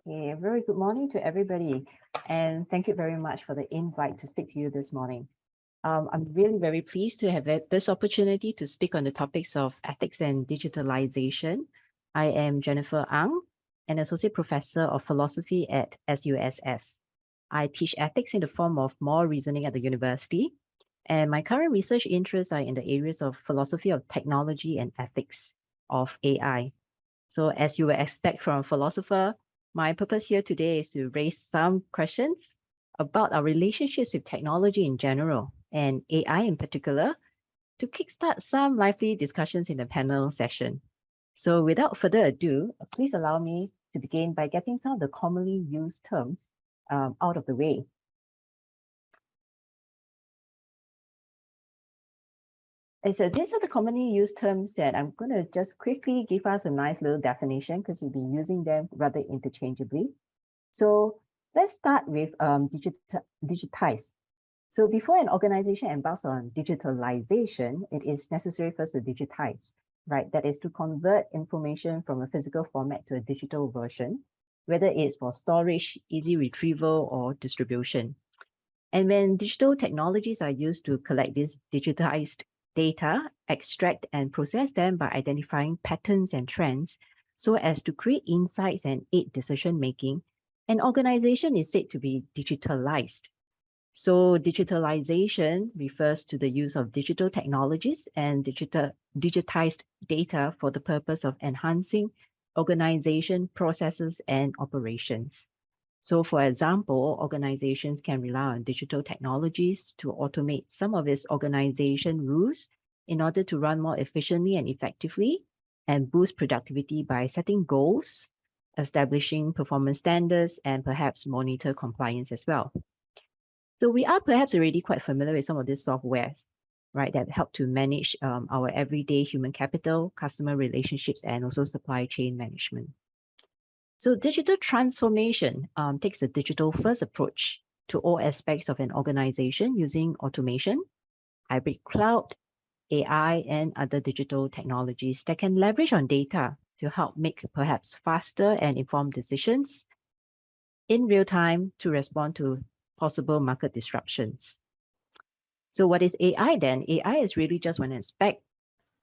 Okay, a very good morning to everybody, and thank you very much for the invite to speak to you this morning. I'm really very pleased to have this opportunity to speak on the topics of ethics and digitalization. I am Jennifer Ang, an associate professor of philosophy at SUSS. I teach ethics in the form of more reasoning at the university, and my current research interests are in the areas of philosophy of technology and ethics of AI. So as you would expect from a philosopher, my purpose here today is to raise some questions about our relationships with technology in general and AI in particular to kickstart some lively discussions in the panel session. So without further ado, please allow me to begin by getting some of the commonly used terms out of the way. And so these are the commonly used terms that I'm going to just quickly give us a nice little definition because we'll be using them rather interchangeably. So let's start with digitize. So before an organization embarks on digitalization, it is necessary first to digitize, right? That is to convert information from a physical format to a digital version, whether it's for storage, easy retrieval, or distribution. And when digital technologies are used to collect this digitized data, extract and process them by identifying patterns and trends so as to create insights and aid decision making, an organization is said to be digitalized. So digitalization refers to the use of digital technologies and digitized data for the purpose of enhancing organization processes and operations. So for example, organizations can rely on digital technologies to automate some of its organization rules in order to run more efficiently and effectively and boost productivity by setting goals, establishing performance standards, and perhaps monitor compliance as well. So we are perhaps already quite familiar with some of these softwares, right, that help to manage our everyday human capital, customer relationships, and also supply chain management. So digital transformation takes a digital-first approach to all aspects of an organization using automation, hybrid cloud, AI, and other digital technologies that can leverage on data to help make perhaps faster and informed decisions in real time to respond to possible market disruptions. So what is AI then? AI is really just one aspect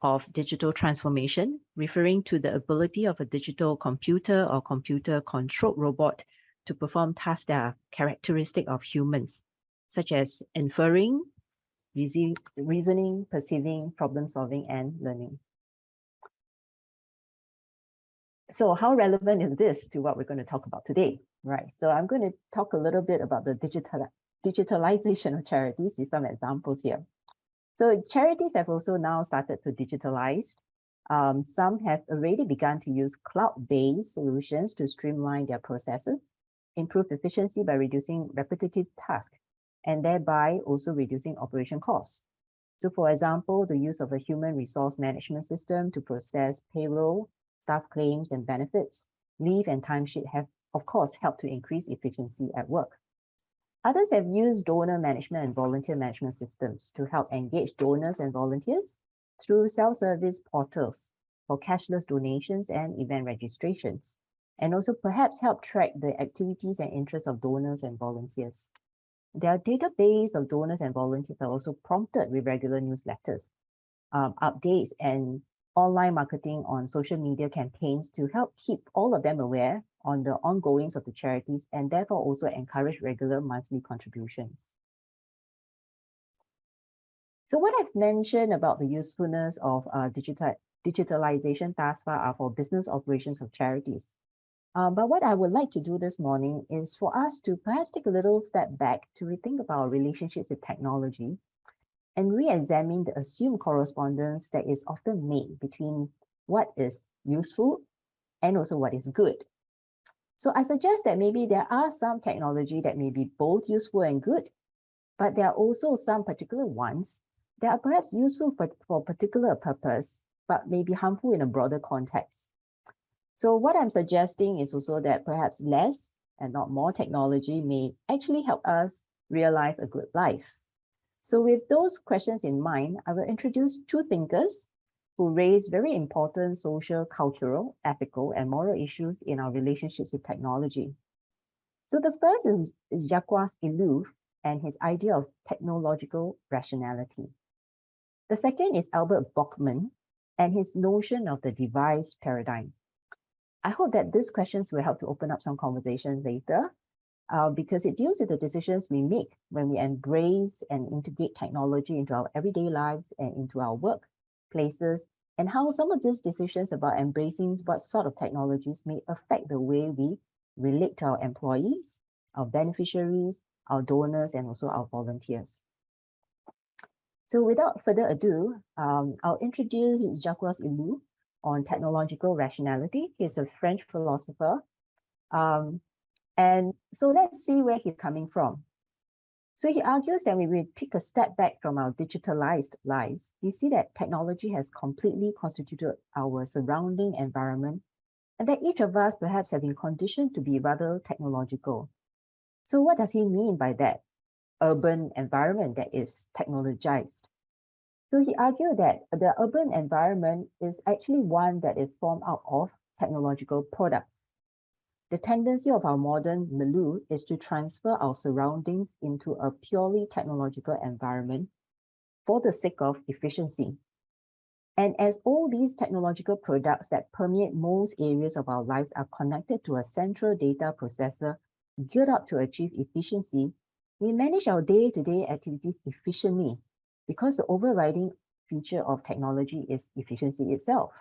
of digital transformation, referring to the ability of a digital computer or computer-controlled robot to perform tasks that are characteristic of humans, such as inferring, reasoning, perceiving, problem-solving, and learning. So how relevant is this to what we're going to talk about today? Right, so I'm going to talk a little bit about the digitalization of charities with some examples here. So charities have also now started to digitalize. Some have already begun to use cloud-based solutions to streamline their processes, improve efficiency by reducing repetitive tasks, and thereby also reducing operation costs. So for example, the use of a human resource management system to process payroll, staff claims and benefits, leave and timesheet have, of course, helped to increase efficiency at work. Others have used donor management and volunteer management systems to help engage donors and volunteers through self-service portals for cashless donations and event registrations, and also perhaps help track the activities and interests of donors and volunteers. Their database of donors and volunteers are also prompted with regular newsletters, updates, and online marketing on social media campaigns to help keep all of them aware on the ongoings of the charities and therefore also encourage regular monthly contributions. So what I've mentioned about the usefulness of digitalization thus far are for business operations of charities. But what I would like to do this morning is for us to perhaps take a little step back to rethink about our relationships with technology and re-examine the assumed correspondence that is often made between what is useful and also what is good. So I suggest that maybe there are some technology that may be both useful and good, but there are also some particular ones that are perhaps useful for a particular purpose, but may be harmful in a broader context. So what I'm suggesting is also that perhaps less and not more technology may actually help us realize a good life. So with those questions in mind, I will introduce two thinkers who raise very important social, cultural, ethical, and moral issues in our relationships with technology. So the first is Jacques Ellul and his idea of technological rationality. The second is Albert Bockman and his notion of the device paradigm. I hope that these questions will help to open up some conversations later, because it deals with the decisions we make when we embrace and integrate technology into our everyday lives and into our work places, and how some of these decisions about embracing what sort of technologies may affect the way we relate to our employees, our beneficiaries, our donors, and also our volunteers. So without further ado, I'll introduce Jacques Ellul on technological rationality. He's a French philosopher. And so let's see where he's coming from. So he argues that when we take a step back from our digitalized lives, we see that technology has completely constituted our surrounding environment, and that each of us perhaps have been conditioned to be rather technological. So what does he mean by that? Urban environment that is technologized. So he argued that the urban environment is actually one that is formed out of technological products. The tendency of our modern milieu is to transfer our surroundings into a purely technological environment for the sake of efficiency. And as all these technological products that permeate most areas of our lives are connected to a central data processor geared up to achieve efficiency, we manage our day-to-day activities efficiently because the overriding feature of technology is efficiency itself.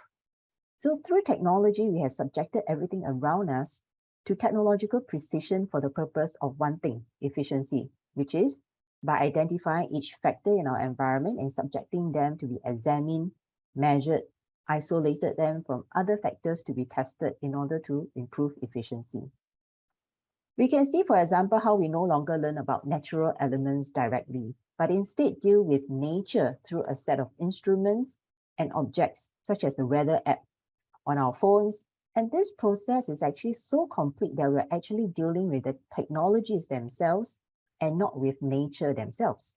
So through technology, we have subjected everything around us to technological precision for the purpose of one thing, efficiency, which is by identifying each factor in our environment and subjecting them to be examined, measured, isolated them from other factors to be tested in order to improve efficiency. We can see, for example, how we no longer learn about natural elements directly, but instead deal with nature through a set of instruments and objects, such as the weather app on our phones. And this process is actually so complete that we're actually dealing with the technologies themselves and not with nature themselves.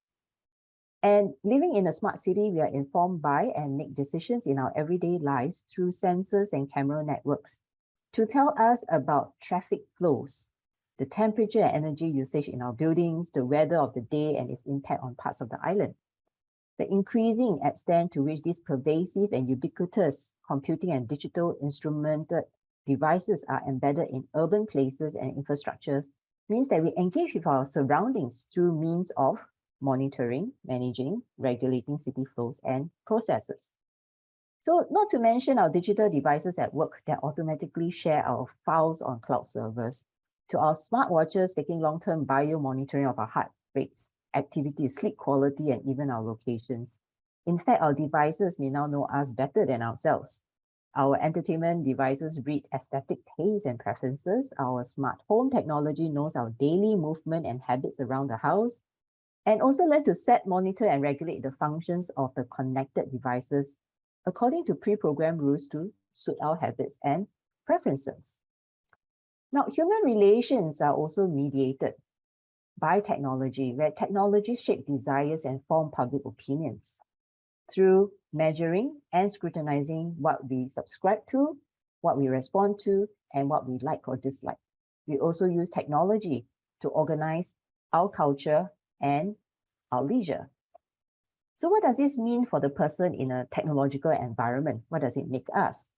And living in a smart city, we are informed by and make decisions in our everyday lives through sensors and camera networks to tell us about traffic flows, the temperature and energy usage in our buildings, the weather of the day and its impact on parts of the island. The increasing extent to which these pervasive and ubiquitous computing and digital instrumented devices are embedded in urban places and infrastructures means that we engage with our surroundings through means of monitoring, managing, regulating city flows and processes. So not to mention our digital devices at work that automatically share our files on cloud servers, to our smartwatches taking long-term bio-monitoring of our heart rates, activity, sleep quality, and even our locations. In fact, our devices may now know us better than ourselves. Our entertainment devices read aesthetic tastes and preferences. Our smart home technology knows our daily movement and habits around the house, and also learn to set, monitor, and regulate the functions of the connected devices according to pre-programmed rules to suit our habits and preferences. Now, human relations are also mediated by technology, where technology shape desires and form public opinions through measuring and scrutinizing what we subscribe to, what we respond to, and what we like or dislike. We also use technology to organize our culture and our leisure. So what does this mean for the person in a technological environment? What does it make us?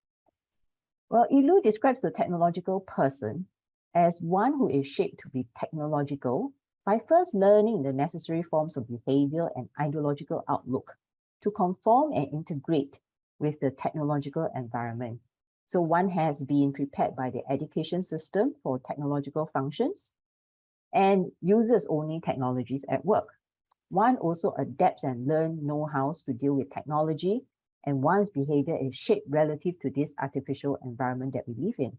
Well, Ellul describes the technological person as one who is shaped to be technological by first learning the necessary forms of behavior and ideological outlook to conform and integrate with the technological environment. So one has been prepared by the education system for technological functions and uses only technologies at work. One also adapts and learns know-hows to deal with technology, and one's behavior is shaped relative to this artificial environment that we live in.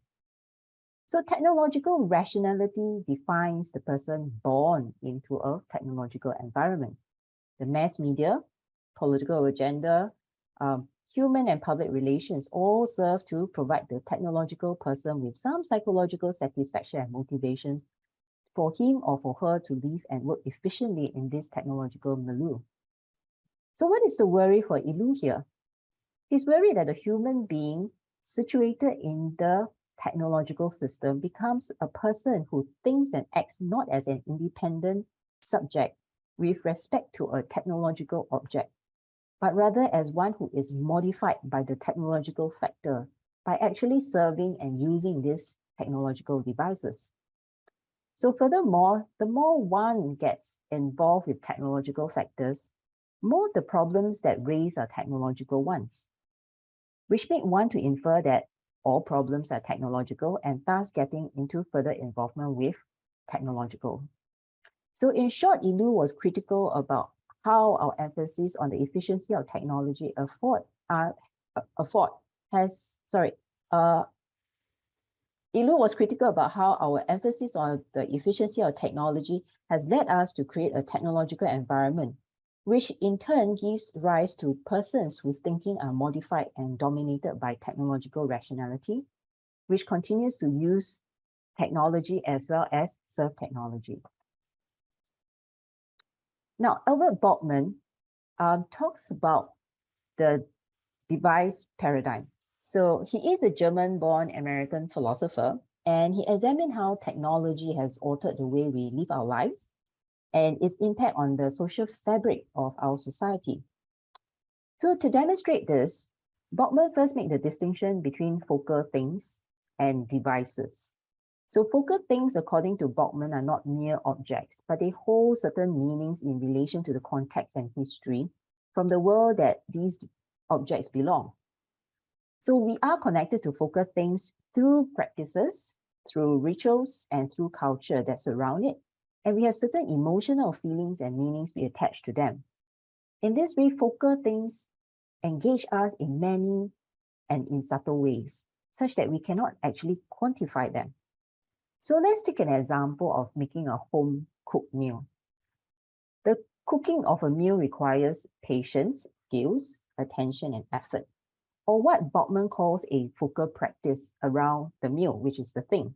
So technological rationality defines the person born into a technological environment. The mass media, political agenda, human and public relations all serve to provide the technological person with some psychological satisfaction and motivation for him or for her to live and work efficiently in this technological milieu. So what is the worry for Ellul here? He's worried that the human being situated in the technological system becomes a person who thinks and acts not as an independent subject with respect to a technological object, but rather as one who is modified by the technological factor by actually serving and using these technological devices. So furthermore, the more one gets involved with technological factors, more the problems that raise are technological ones, which make one to infer that all problems are technological and thus getting into further involvement with technological. So in short, Ilu was critical about how our emphasis on the efficiency of technology Ilu was critical about how our emphasis on the efficiency of technology has led us to create a technological environment, which in turn gives rise to persons whose thinking are modified and dominated by technological rationality, which continues to use technology as well as serve technology. Now, Albert Bachmann talks about the device paradigm. So he is a German-born American philosopher, and he examined how technology has altered the way we live our lives and its impact on the social fabric of our society. So to demonstrate this, Bachmann first made the distinction between focal things and devices. So focal things, according to Bachmann, are not mere objects, but they hold certain meanings in relation to the context and history from the world that these objects belong. So we are connected to focal things through practices, through rituals, and through culture that surround it. And we have certain emotional feelings and meanings we attach to them. In this way, focal things engage us in many and in subtle ways, such that we cannot actually quantify them. So let's take an example of making a home-cooked meal. The cooking of a meal requires patience, skills, attention, and effort, or what Bachmann calls a focal practice around the meal, which is the thing.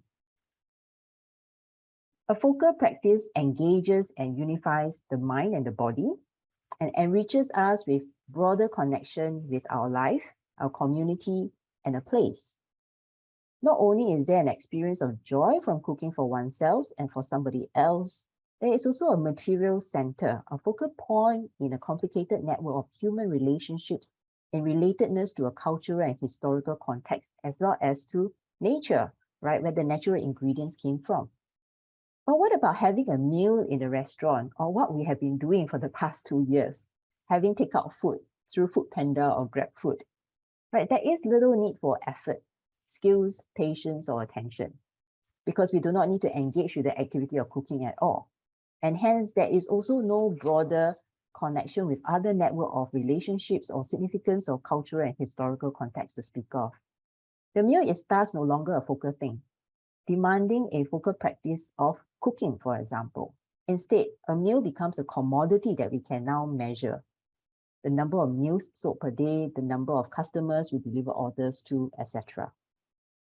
A focal practice engages and unifies the mind and the body and enriches us with broader connection with our life, our community, and a place. Not only is there an experience of joy from cooking for oneself and for somebody else, there is also a material center, a focal point in a complicated network of human relationships in relatedness to a cultural and historical context, as well as to nature, right, where the natural ingredients came from. But what about having a meal in a restaurant, or what we have been doing for the past 2 years, having takeout food through Foodpanda or GrabFood? Right, there is little need for effort, skills, patience, or attention, because we do not need to engage with the activity of cooking at all. And hence, there is also no broader connection with other network of relationships or significance of cultural and historical context to speak of. The meal is thus no longer a focal thing, demanding a focal practice of cooking, for example. Instead, a meal becomes a commodity that we can now measure. The number of meals sold per day, the number of customers we deliver orders to, etc.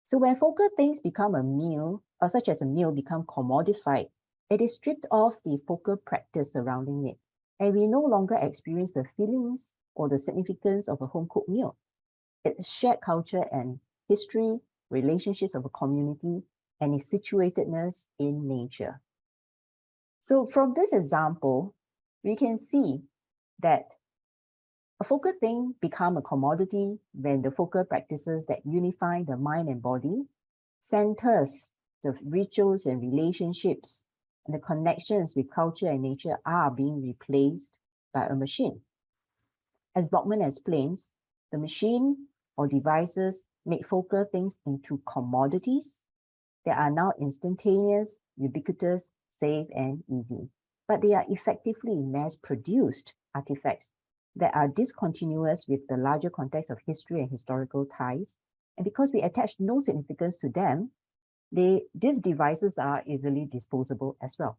So when focal things become a meal, or such as a meal become commodified, it is stripped of the focal practice surrounding it, and we no longer experience the feelings or the significance of a home-cooked meal. Its shared culture and history, relationships of a community, and its situatedness in nature. So from this example, we can see that a focal thing become a commodity when the focal practices that unify the mind and body, centers the rituals and relationships, and the connections with culture and nature are being replaced by a machine. As Bachmann explains, the machine or devices make focal things into commodities that are now instantaneous, ubiquitous, safe, and easy. But they are effectively mass-produced artifacts that are discontinuous with the larger context of history and historical ties. And because we attach no significance to them, these devices are easily disposable as well.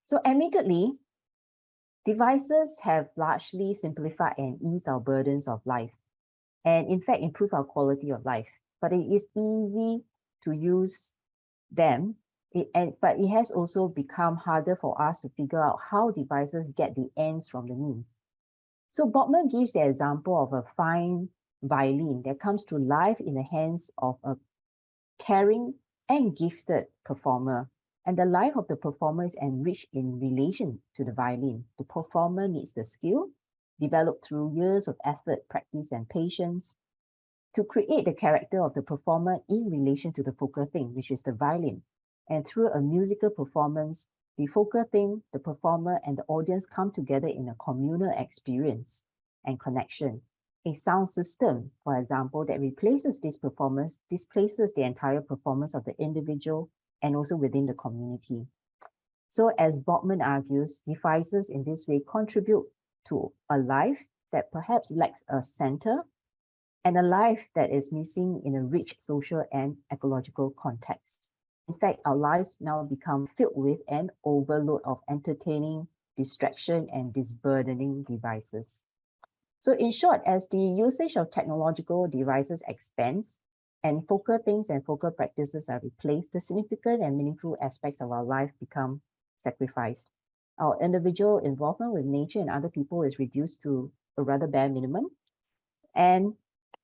So admittedly, devices have largely simplified and eased our burdens of life, and in fact, improve our quality of life. But it is easy to use them But it has also become harder for us to figure out how devices get the ends from the means. So Botman gives the example of a fine violin that comes to life in the hands of a caring and gifted performer. And the life of the performer is enriched in relation to the violin. The performer needs the skill developed through years of effort, practice, and patience to create the character of the performer in relation to the focal thing, which is the violin. And through a musical performance, the focal thing, the performer, and the audience come together in a communal experience and connection. A sound system, for example, that replaces this performance, displaces the entire performance of the individual and also within the community. So as Botman argues, devices in this way contribute to a life that perhaps lacks a center and a life that is missing in a rich social and ecological context. In fact, our lives now become filled with an overload of entertaining, distraction, and disburdening devices. So in short, as the usage of technological devices expands and focal things and focal practices are replaced, the significant and meaningful aspects of our life become sacrificed. Our individual involvement with nature and other people is reduced to a rather bare minimum, and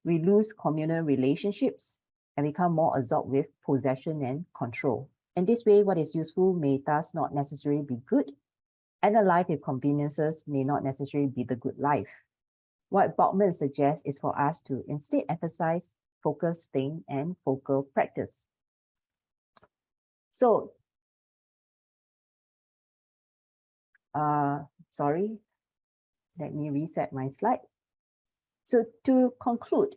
we lose communal relationships and become more absorbed with possession and control. In this way, what is useful may thus not necessarily be good, and a life with conveniences may not necessarily be the good life. What Botman suggests is for us to instead emphasize focus, thing, and focal practice. So, sorry, let me reset my slide. So to conclude,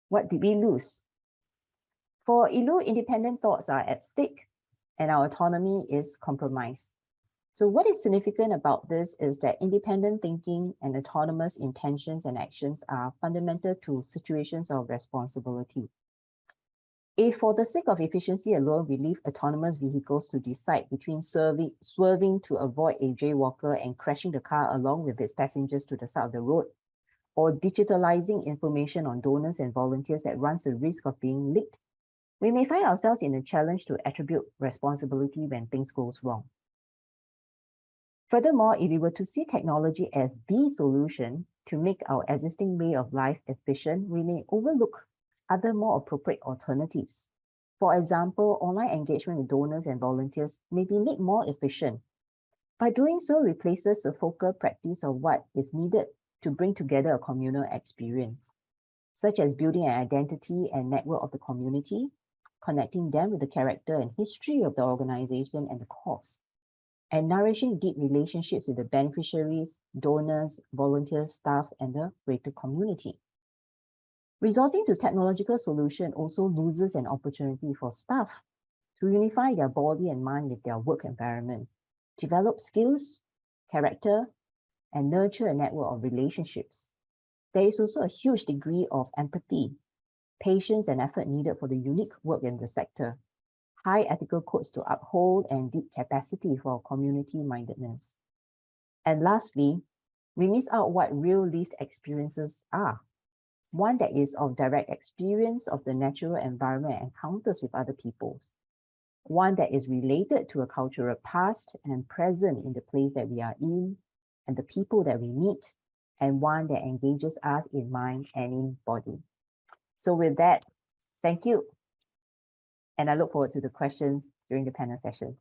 what did we lose? For Ilu, independent thoughts are at stake and our autonomy is compromised. So what is significant about this is that independent thinking and autonomous intentions and actions are fundamental to situations of responsibility. If for the sake of efficiency alone, we leave autonomous vehicles to decide between swerving to avoid a jaywalker and crashing the car along with its passengers to the side of the road, or digitalizing information on donors and volunteers that runs the risk of being leaked, we may find ourselves in a challenge to attribute responsibility when things go wrong. Furthermore, if we were to see technology as the solution to make our existing way of life efficient, we may overlook other more appropriate alternatives. For example, online engagement with donors and volunteers may be made more efficient. By doing so, replaces the focal practice of what is needed to bring together a communal experience, such as building an identity and network of the community, connecting them with the character and history of the organization and the cause, and nourishing deep relationships with the beneficiaries, donors, volunteers, staff, and the greater community. Resorting to technological solution also loses an opportunity for staff to unify their body and mind with their work environment, develop skills, character, and nurture a network of relationships. There is also a huge degree of empathy, patience, and effort needed for the unique work in the sector, high ethical codes to uphold, and deep capacity for community-mindedness. And lastly, we miss out what real lived experiences are. One that is of direct experience of the natural environment and encounters with other peoples. One that is related to a cultural past and present in the place that we are in and the people that we meet, and one that engages us in mind and in body. So with that, thank you. And I look forward to the questions during the panel sessions.